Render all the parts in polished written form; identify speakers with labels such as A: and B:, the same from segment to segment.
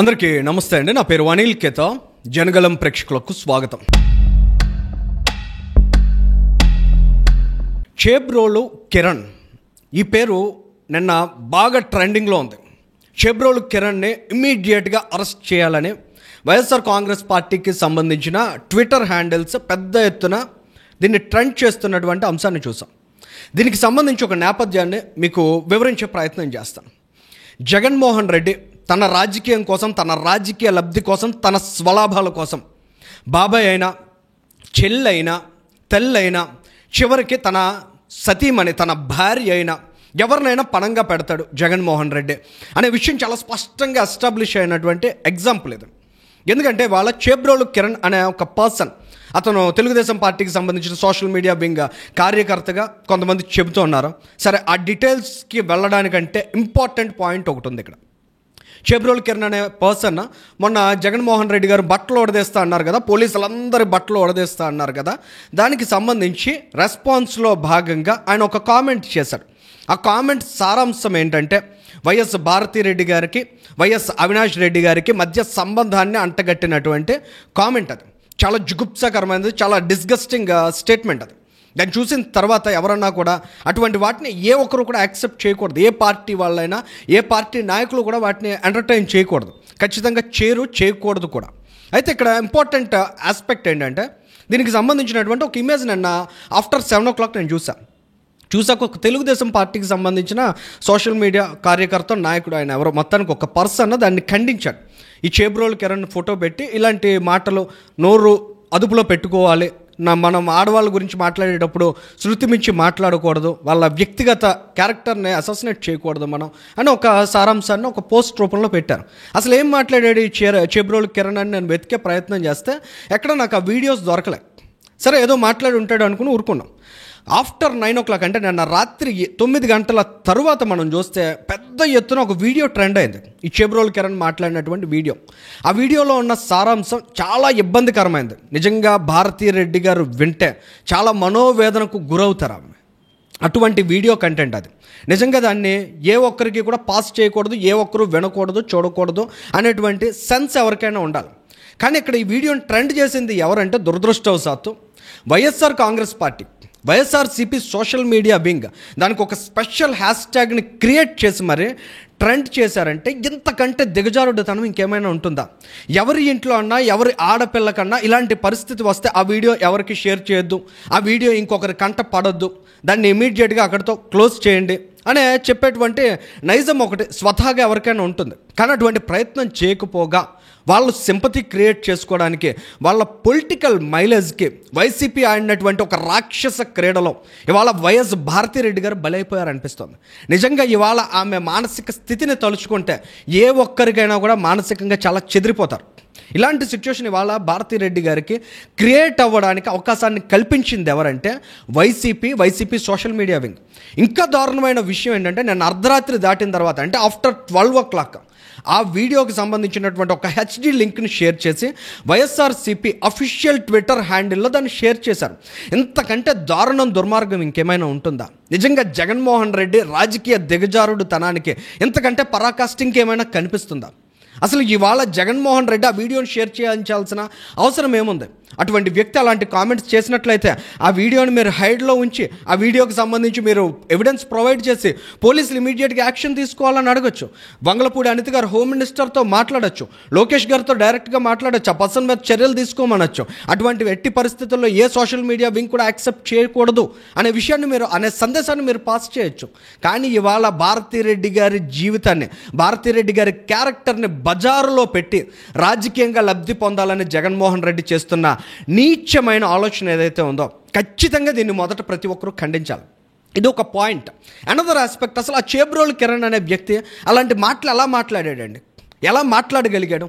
A: అందరికీ నమస్తే అండి. నా పేరు అనిల్ కేత. జనగలం ప్రేక్షకులకు స్వాగతం. చేబ్రోలు కిరణ్ ఈ పేరు నిన్న బాగా ట్రెండింగ్లో ఉంది. చేబ్రోలు కిరణ్ని ఇమ్మీడియట్గా అరెస్ట్ చేయాలని వైఎస్ఆర్ కాంగ్రెస్ పార్టీకి సంబంధించిన ట్విట్టర్ హ్యాండిల్స్ పెద్ద ఎత్తున దీన్ని ట్రెండ్ చేస్తున్నటువంటి అంశాన్ని చూసాం. దీనికి సంబంధించి ఒక నేపథ్యాన్ని మీకు వివరించే ప్రయత్నం చేస్తాను. జగన్మోహన్ రెడ్డి తన రాజకీయం కోసం, తన రాజకీయ లబ్ధి కోసం, తన స్వలాభాల కోసం బాబాయ్ అయినా, చెల్లైనా, తెల్లైనా, చివరికి తన సతీమణి, తన భార్య అయినా ఎవరినైనా పణంగా పెడతాడు జగన్మోహన్ రెడ్డి అనే విషయం చాలా స్పష్టంగా ఎస్టాబ్లిష్ అయినటువంటి ఎగ్జాంపుల్ ఇది. ఎందుకంటే వాళ్ళ చేబ్రోలు కిరణ్ అనే ఒక పర్సన్, అతను తెలుగుదేశం పార్టీకి సంబంధించిన సోషల్ మీడియా వింగ్ కార్యకర్తగా కొంతమంది చెబుతూ ఉన్నారు. సరే, ఆ డీటెయిల్స్కి వెళ్ళడానికంటే ఇంపార్టెంట్ పాయింట్ ఒకటి ఉంది ఇక్కడ. చేబ్రోలు కిరణ్ అనే పర్సన్ మొన్న జగన్మోహన్ రెడ్డి గారు బట్టలు ఉడదీస్తా అన్నారు కదా, పోలీసులందరి బట్టలు ఉడదీస్తా అన్నారు కదా, దానికి సంబంధించి రెస్పాన్స్లో భాగంగా ఆయన ఒక కామెంట్ చేశాడు. ఆ కామెంట్ సారాంశం ఏంటంటే, వైఎస్ భారతిరెడ్డి గారికి, వైఎస్ అవినాష్ రెడ్డి గారికి మధ్య సంబంధాన్ని అంటగట్టినటువంటి కామెంట్. అది చాలా జుగుప్సాకరమైనది, చాలా డిస్గస్టింగ్ స్టేట్మెంట్. అది దాన్ని చూసిన తర్వాత ఎవరన్నా కూడా అటువంటి వాటిని ఏ ఒక్కరు కూడా యాక్సెప్ట్ చేయకూడదు. ఏ పార్టీ వాళ్ళైనా, ఏ పార్టీ నాయకులు కూడా వాటిని ఎంటర్టైన్ చేయకూడదు. ఖచ్చితంగా చేయకూడదు కూడా. అయితే ఇక్కడ ఇంపార్టెంట్ ఆస్పెక్ట్ ఏంటంటే, దీనికి సంబంధించినటువంటి ఒక ఇమేజ్ నిన్న ఆఫ్టర్ 7 o'clock నేను చూసాక ఒక తెలుగుదేశం పార్టీకి సంబంధించిన సోషల్ మీడియా కార్యకర్త, నాయకుడు, ఆయన ఎవరో మొత్తానికి ఒక పర్సన్ దాన్ని ఖండించాడు. ఈ చేబ్రోలు కిరణ్ ఫోటో పెట్టి ఇలాంటి మాటలు నోరు అదుపులో పెట్టుకోవాలి, మనం ఆడవాళ్ళ గురించి మాట్లాడేటప్పుడు శృతి మించి మాట్లాడకూడదు, వాళ్ళ వ్యక్తిగత క్యారెక్టర్ని అసాసినేట్ చేయకూడదు మనం అని ఒక సారాంశాన్ని ఒక పోస్ట్ రూపంలో పెట్టారు. అసలు ఏం మాట్లాడాడు ఈ చేబ్రోలు కిరణ్ అని నేను వెతికే ప్రయత్నం చేస్తే ఎక్కడ నాకు ఆ వీడియోస్ దొరకలే. సరే, ఏదో మాట్లాడి ఉంటాడు అనుకుని ఊరుకున్నాం. ఆఫ్టర్ 9 o'clock అంటే నిన్న రాత్రి 9 గంటల తరువాత మనం చూస్తే పెద్ద ఎత్తున ఒక వీడియో ట్రెండ్ అయింది. ఈ చేబ్రోలు కిరణ్ మాట్లాడినటువంటి వీడియో. ఆ వీడియోలో ఉన్న సారాంశం చాలా ఇబ్బందికరమైంది. నిజంగా భారతిరెడ్డి గారు వింటే చాలా మనోవేదనకు గురవుతారు ఆమె. అటువంటి వీడియో కంటెంట్ అది. నిజంగా దాన్ని ఏ ఒక్కరికి కూడా పాస్ చేయకూడదు, ఏ ఒక్కరు వినకూడదు, చూడకూడదు అనేటువంటి సెన్స్ ఎవరికైనా ఉండాలి. కానీ ఇక్కడ ఈ వీడియోని ట్రెండ్ చేసింది ఎవరంటే, దురదృష్టవశాత్తు YSR Congress party, YSRCP social media wing దానికి ఒక స్పెషల్ హ్యాష్ ట్యాగ్ని క్రియేట్ చేసి మరి ట్రెండ్ చేశారంటే ఇంతకంటే దిగజారుడుతనం ఇంకేమైనా ఉంటుందా? ఎవరి ఇంట్లో అన్నా, ఎవరి ఆడపిల్లకన్నా ఇలాంటి పరిస్థితి వస్తే ఆ వీడియో ఎవరికి షేర్ చేయొద్దు, ఆ వీడియో ఇంకొకరి కంట పడొద్దు, దాన్ని ఇమీడియట్గా అక్కడితో క్లోజ్ చేయండి అనే చెప్పేటువంటి నైజం ఒకటి స్వతహాగా ఎవరికైనా ఉంటుంది. కానీ అటువంటి ప్రయత్నం చేయకపోగా వాళ్ళు సింపతి క్రియేట్ చేసుకోవడానికి, వాళ్ళ పొలిటికల్ మైలేజ్కి వైసీపీ ఆడినటువంటి ఒక రాక్షస క్రీడలో ఇవాళ వైఎస్ భారతిరెడ్డి గారు బలైపోయారనిపిస్తుంది. నిజంగా ఇవాళ ఆమె మానసిక స్థితిని తలుచుకుంటే ఏ ఒక్కరికైనా కూడా మానసికంగా చాలా చెదిరిపోతారు. ఇలాంటి సిచ్యువేషన్ ఇవాళ భారతిరెడ్డి గారికి క్రియేట్ అవ్వడానికి అవకాశాన్ని కల్పించింది ఎవరంటే వైసీపీ సోషల్ మీడియా వింగ్. ఇంకా దారుణమైన విషయం ఏంటంటే, నేను అర్ధరాత్రి దాటిన తర్వాత అంటే ఆఫ్టర్ 12 o'clock ఆ వీడియోకి సంబంధించినటువంటి ఒక హెచ్డి లింక్ని షేర్ చేసి వైఎస్ఆర్సీపీ అఫీషియల్ ట్విట్టర్ హ్యాండిల్లో దాన్ని షేర్ చేశారు. ఇంతకంటే దారుణం, దుర్మార్గం ఇంకేమైనా ఉంటుందా? నిజంగా జగన్మోహన్ రెడ్డి రాజకీయ దిగజారుడు తనానికి ఇంతకంటే పరాకాష్ఠ ఇంకేమైనా కనిపిస్తుందా? అసలు ఇవాళ జగన్మోహన్ రెడ్డి ఆ వీడియోని షేర్ చేయించాల్సిన అవసరం ఏముంది? అటువంటి వ్యక్తి అలాంటి కామెంట్స్ చేసినట్లయితే ఆ వీడియోని మీరు హైడ్లో ఉంచి, ఆ వీడియోకి సంబంధించి మీరు ఎవిడెన్స్ ప్రొవైడ్ చేసి పోలీసులు ఇమీడియట్గా యాక్షన్ తీసుకోవాలని అడగచ్చు. వంగలపూడి అనిత గారు హోమ్ మినిస్టర్తో మాట్లాడచ్చు, లోకేష్ గారితో డైరెక్ట్గా మాట్లాడచ్చు, ఆ పర్సన్ మీద చర్యలు తీసుకోమనొచ్చు. అటువంటి ఎట్టి పరిస్థితుల్లో ఏ సోషల్ మీడియా వింగ్ కూడా యాక్సెప్ట్ చేయకూడదు అనే విషయాన్ని అనే సందేశాన్ని మీరు పాస్ చేయొచ్చు. కానీ ఇవాళ భారతిరెడ్డి గారి జీవితాన్ని, భారతిరెడ్డి గారి క్యారెక్టర్ని బజారులో పెట్టి రాజకీయంగా లబ్ధి పొందాలని జగన్మోహన్ రెడ్డి చేస్తున్న నీచమైన ఆలోచన ఏదైతే ఉందో ఖచ్చితంగా దీన్ని మొదట ప్రతి ఒక్కరూ ఖండించాలి. ఇది ఒక పాయింట్. అనదర్ ఆస్పెక్ట్, అసలు ఆ చేబ్రోలు కిరణ్ అనే వ్యక్తి అలాంటి మాటలు ఎలా మాట్లాడాడండి? ఎలా మాట్లాడగలిగాడు?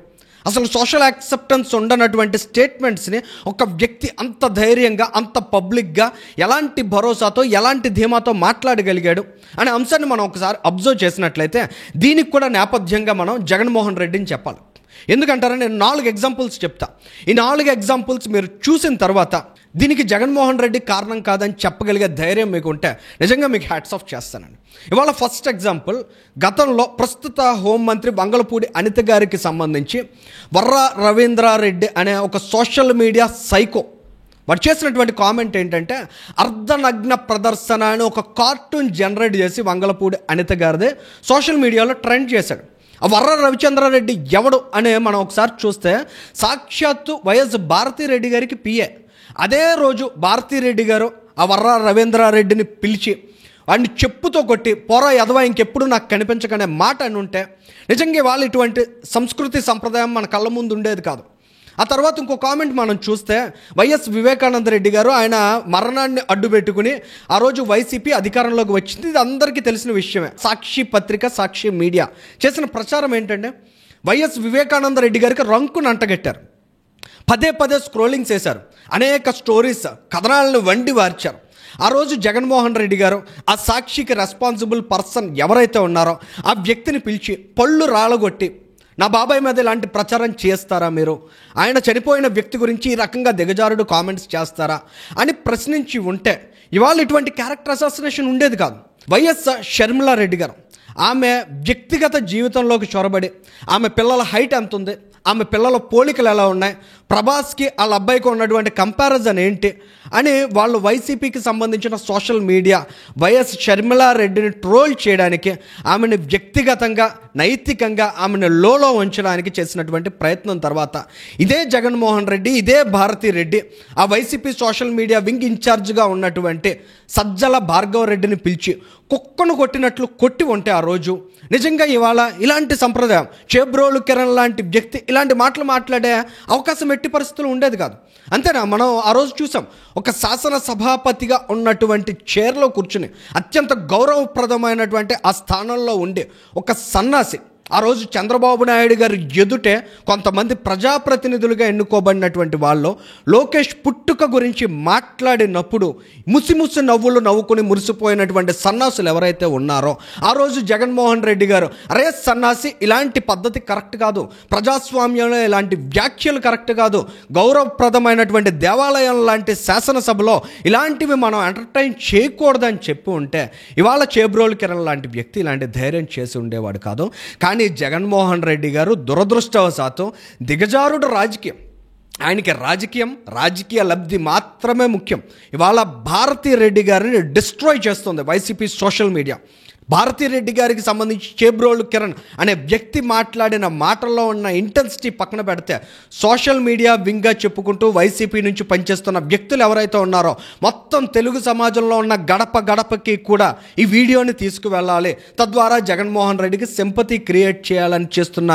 A: అసలు సోషల్ యాక్సెప్టెన్స్ ఉండనటువంటి స్టేట్మెంట్స్ని ఒక వ్యక్తి అంత ధైర్యంగా, అంత పబ్లిక్గా, ఎలాంటి భరోసాతో, ఎలాంటి ధీమాతో మాట్లాడగలిగాడు అనే అంశాన్ని మనం ఒకసారి అబ్జర్వ్ చేసినట్లయితే దీనికి కూడా నేపథ్యంగా మనం జగన్మోహన్ రెడ్డిని చెప్పాలి. ఎందుకంటారా, నేను 4 ఎగ్జాంపుల్స్ చెప్తా. ఈ 4 ఎగ్జాంపుల్స్ మీరు చూసిన తర్వాత దీనికి జగన్మోహన్ రెడ్డి కారణం కాదని చెప్పగలిగే ధైర్యం మీకు ఉంటే నిజంగా మీకు హ్యాట్స్ ఆఫ్ చేస్తానండి. ఇవాళ ఫస్ట్ ఎగ్జాంపుల్, గతంలో ప్రస్తుత హోంమంత్రి వంగలపూడి అనిత గారికి సంబంధించి వర్రా రవీంద్రారెడ్డి అనే ఒక సోషల్ మీడియా సైకో వాడు చేసినటువంటి కామెంట్ ఏంటంటే, అర్ధనగ్న ప్రదర్శన అని ఒక కార్టూన్ జనరేట్ చేసి వంగలపూడి అనిత గారిదే సోషల్ మీడియాలో ట్రెండ్ చేశాడు. ఆ వర్ర రవిచంద్రారెడ్డి ఎవడు అనే మనం ఒకసారి చూస్తే సాక్షాత్తు వైఎస్ భారతిరెడ్డి గారికి పిఏ. అదే రోజు భారతిరెడ్డి గారు ఆ వర్ర రవీంద్రారెడ్డిని పిలిచి వాడిని చెప్పుతో కొట్టి పోరా యదవా ఇంకెప్పుడు నాకు కనిపించకనే మాట అని ఉంటే నిజంగా వాళ్ళు ఇటువంటి సంస్కృతి సంప్రదాయం మన కళ్ళ ముందు ఉండేది కాదు. ఆ తర్వాత ఇంకో కామెంట్ మనం చూస్తే వైఎస్ వివేకానంద రెడ్డి గారు ఆయన మరణాన్ని అడ్డు పెట్టుకుని ఆ రోజు వైసీపీ అధికారంలోకి వచ్చింది. ఇది అందరికీ తెలిసిన విషయమే. సాక్షి పత్రిక, సాక్షి మీడియా చేసిన ప్రచారం ఏంటంటే వైఎస్ వివేకానంద రెడ్డి గారికి రంకును అంటగట్టారు. పదే పదే స్క్రోలింగ్ చేశారు. అనేక స్టోరీస్, కథనాలను వండి వార్చారు. ఆ రోజు జగన్మోహన్ రెడ్డి గారు ఆ సాక్షికి రెస్పాన్సిబుల్ పర్సన్ ఎవరైతే ఉన్నారో ఆ వ్యక్తిని పిలిచి పళ్ళు రాలగొట్టి, నా బాబాయ్ మీద ఇలాంటి ప్రచారం చేస్తారా మీరు, ఆయన చనిపోయిన వ్యక్తి గురించి ఈ రకంగా దిగజారుడు కామెంట్స్ చేస్తారా అని ప్రశ్నించి ఉంటే ఇవాళ ఇటువంటి క్యారెక్టర్ అసాసినేషన్ ఉండేది కాదు. వైఎస్ షర్మిలారెడ్డి గారు ఆమె వ్యక్తిగత జీవితంలోకి చొరబడి ఆమె పిల్లల హైట్ ఎంత ఉంది, ఆమె పిల్లల పోలికలు ఎలా ఉన్నాయి, ప్రభాస్కి వాళ్ళ అబ్బాయికి ఉన్నటువంటి కంపారిజన్ ఏంటి అని వాళ్ళు వైసీపీకి సంబంధించిన సోషల్ మీడియా వైఎస్ షర్మిలారెడ్డిని ట్రోల్ చేయడానికి, ఆమెను వ్యక్తిగతంగా నైతికంగా ఆమెను లోలో ఉంచడానికి చేసినటువంటి ప్రయత్నం తర్వాత ఇదే జగన్మోహన్ రెడ్డి, ఇదే భారతిరెడ్డి ఆ వైసీపీ సోషల్ మీడియా వింగ్ ఇన్ఛార్జ్గా ఉన్నటువంటి సజ్జల భార్గవ రెడ్డిని పిలిచి కుక్కను కొట్టినట్లు కొట్టి ఉంటే ఆ రోజు నిజంగా ఇవాళ ఇలాంటి సంప్రదాయం చేబ్రోలు కిరణ్ లాంటి వ్యక్తి ఇలాంటి మాటలు మాట్లాడే అవకాశం ఎట్టి పరిస్థితులు ఉండేది కాదు. అంతేనా, మనం ఆ రోజు చూసాం ఒక శాసన సభాపతిగా ఉన్నటువంటి చైర్లో కూర్చుని అత్యంత గౌరవప్రదమైనటువంటి ఆ స్థానంలో ఉండే ఒక సన్నాసి ఆ రోజు చంద్రబాబు నాయుడు గారి ఎదుటే కొంతమంది ప్రజాప్రతినిధులుగా ఎన్నుకోబడినటువంటి వాళ్ళు లోకేష్ పుట్టుక గురించి మాట్లాడినప్పుడు ముసిముసి నవ్వులు నవ్వుకుని మురిసిపోయినటువంటి సన్నాసులు ఎవరైతే ఉన్నారో ఆ రోజు జగన్మోహన్ రెడ్డి గారు అరే సన్నాసి ఇలాంటి పద్ధతి కరెక్ట్ కాదు, ప్రజాస్వామ్యంలో ఇలాంటి వ్యాఖ్యలు కరెక్ట్ కాదు, గౌరవప్రదమైనటువంటి దేవాలయం లాంటి శాసనసభలో ఇలాంటివి మనం ఎంటర్టైన్ చేయకూడదని చెప్పి ఉంటే ఇవాళ చేబ్రోలు కిరణ్ లాంటి వ్యక్తి ఇలాంటి ధైర్యం చేసి ఉండేవాడు కాదు. కానీ జగన్మోహన్ రెడ్డి గారు దురదృష్టవశాత్తు దిగజారుడు రాజకీయం, ఆయనకి రాజకీయ లబ్ధి మాత్రమే ముఖ్యం. ఇవాళ భారతిరెడ్డి గారిని డిస్ట్రాయ్ చేస్తుంది వైసీపీ సోషల్ మీడియా. భారతిరెడ్డి గారికి సంబంధించి చేబ్రోలు కిరణ్ అనే వ్యక్తి మాట్లాడిన మాటల్లో ఉన్న ఇంటెన్సిటీ పక్కన పెడితే సోషల్ మీడియా వింగ్గా చెప్పుకుంటూ వైసీపీ నుంచి పనిచేస్తున్న వ్యక్తులు ఎవరైతే ఉన్నారో మొత్తం తెలుగు సమాజంలో ఉన్న గడప గడపకి కూడా ఈ వీడియోని తీసుకువెళ్ళాలి, తద్వారా జగన్మోహన్ రెడ్డికి సింపతి క్రియేట్ చేయాలని చేస్తున్న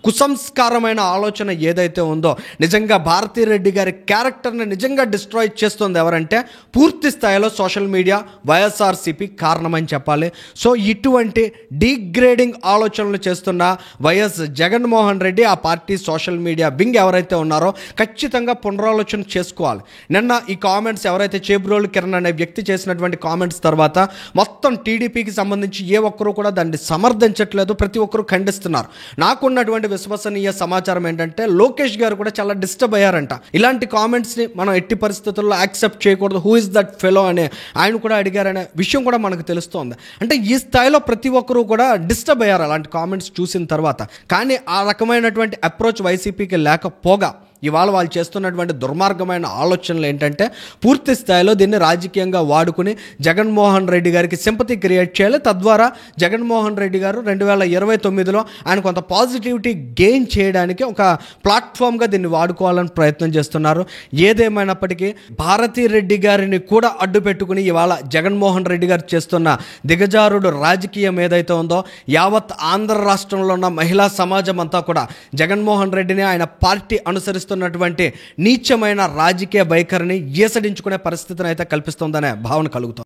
A: కుసంస్కారమైన ఆలోచన ఏదైతే ఉందో నిజంగా భారతిరెడ్డి గారి క్యారెక్టర్ని నిజంగా డిస్ట్రాయ్ చేస్తుంది ఎవరంటే పూర్తి స్థాయిలో సోషల్ మీడియా, వైఎస్ఆర్సీపీ కారణమని చెప్పాలి. సో ఇటువంటి డీగ్రేడింగ్ ఆలోచనలు చేస్తున్న వైఎస్ జగన్మోహన్ రెడ్డి ఆ పార్టీ సోషల్ మీడియా వింగ్ ఎవరైతే ఉన్నారో ఖచ్చితంగా పునరాలోచన చేసుకోవాలి. నిన్న ఈ కామెంట్స్ ఎవరైతే చేబ్రోలు కిరణ్ అనే వ్యక్తి చేసినటువంటి కామెంట్స్ తర్వాత మొత్తం టీడీపీకి సంబంధించి ఏ ఒక్కరూ కూడా దాన్ని సమర్థించట్లేదు, ప్రతి ఒక్కరూ ఖండిస్తున్నారు. నాకున్నటువంటి విశ్వసనీయ సమాచారం ఏంటంటే లోకేష్ గారు కూడా చాలా డిస్టర్బ్ అయ్యారంట. ఇలాంటి కామెంట్స్ని మనం ఎట్టి పరిస్థితుల్లో యాక్సెప్ట్ చేయకూడదు, హూ ఇస్ దట్ ఫెలో అనే ఆయన కూడా అడిగారనే విషయం కూడా మనకు తెలుస్తోంది. అంటే ఈ స్థాయిలో ప్రతి ఒక్కరూ కూడా డిస్టర్బ్ అయ్యారు అలాంటి కామెంట్స్ చూసిన తర్వాత. కానీ ఆ రకమైనటువంటి అప్రోచ్ వైసీపీకి లేకపోగా ఇవాళ వాళ్ళు చేస్తున్నటువంటి దుర్మార్గమైన ఆలోచనలు ఏంటంటే పూర్తి స్థాయిలో దీన్ని రాజకీయంగా వాడుకుని జగన్మోహన్ రెడ్డి గారికి సింపతి క్రియేట్ చేయాలి, తద్వారా జగన్మోహన్ రెడ్డి గారు 2029లో ఆయన కొంత పాజిటివిటీ గెయిన్ చేయడానికి ఒక ప్లాట్ఫామ్గా దీన్ని వాడుకోవాలని ప్రయత్నం చేస్తున్నారు. ఏదేమైనప్పటికీ భారతిరెడ్డి గారిని కూడా అడ్డు పెట్టుకుని ఇవాళ జగన్మోహన్ రెడ్డి గారు చేస్తున్న దిగజారుడు రాజకీయం ఏదైతే ఉందో యావత్ ఆంధ్ర రాష్ట్రంలో ఉన్న మహిళా సమాజం అంతా కూడా జగన్మోహన్ రెడ్డిని ఆయన పార్టీ అనుసరిస్తున్నటువంటి నీచమైన రాజకీయ వైఖరిని ఈసడించుకునే పరిస్థితిని అయితే కల్పిస్తుందనే భావన కలుగుతుంది.